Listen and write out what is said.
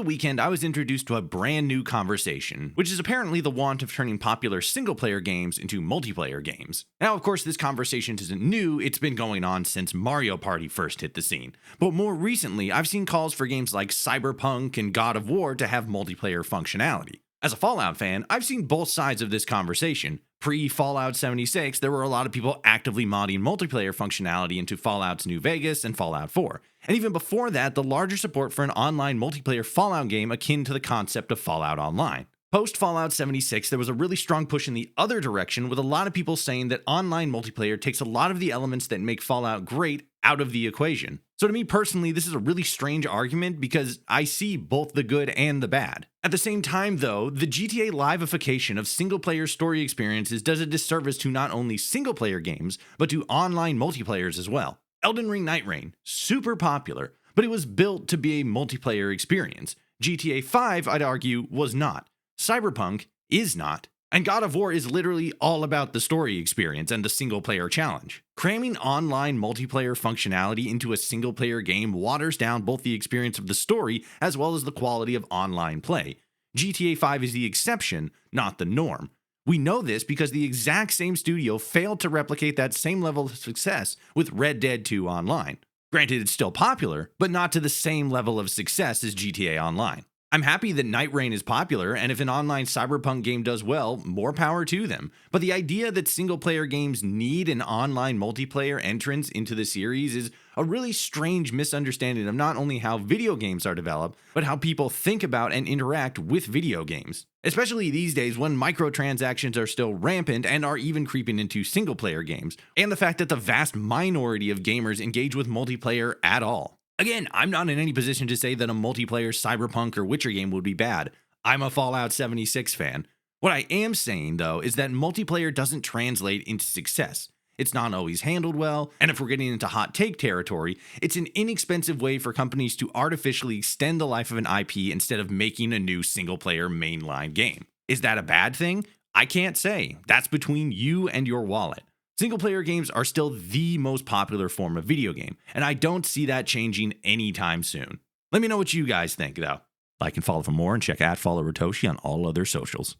the weekend, I was introduced to a brand new conversation, which is apparently the want of turning popular single-player games into multiplayer games. Now, of course, this conversation isn't new, it's been going on since Mario Party first hit the scene. But more recently, I've seen calls for games like Cyberpunk and God of War to have multiplayer functionality. As a Fallout fan, I've seen both sides of this conversation. Pre-Fallout 76, there were a lot of people actively modding multiplayer functionality into Fallout's New Vegas and Fallout 4. And even before that, the larger support for an online multiplayer Fallout game akin to the concept of Fallout Online. Post-Fallout 76, there was a really strong push in the other direction, with a lot of people saying that online multiplayer takes a lot of the elements that make Fallout great out of the equation. So to me personally, this is a really strange argument because I see both the good and the bad. At the same time though, the GTA Live-ification of single-player story experiences does a disservice to not only single-player games, but to online multiplayers as well. Elden Ring Night Rain, super popular, but it was built to be a multiplayer experience. GTA 5, I'd argue, was not. Cyberpunk is not. And God of War is literally all about the story experience and the single-player challenge. Cramming online multiplayer functionality into a single-player game waters down both the experience of the story as well as the quality of online play. GTA 5 is the exception, not the norm. We know this because the exact same studio failed to replicate that same level of success with Red Dead 2 Online. Granted, it's still popular, but not to the same level of success as GTA Online. I'm happy that Night Rain is popular, and if an online Cyberpunk game does well, more power to them. But the idea that single-player games need an online multiplayer entrance into the series is a really strange misunderstanding of not only how video games are developed, but how people think about and interact with video games. Especially these days when microtransactions are still rampant and are even creeping into single-player games, and the fact that the vast minority of gamers engage with multiplayer at all. Again, I'm not in any position to say that a multiplayer Cyberpunk or Witcher game would be bad. I'm a Fallout 76 fan. What I am saying, though, is that multiplayer doesn't translate into success. It's not always handled well, and if we're getting into hot take territory, it's an inexpensive way for companies to artificially extend the life of an IP instead of making a new single-player mainline game. Is that a bad thing? I can't say. That's between you and your wallet. Single-player games are still the most popular form of video game, and I don't see that changing anytime soon. Let me know what you guys think, though. Like and follow for more, and check @FollowRotoshi on all other socials.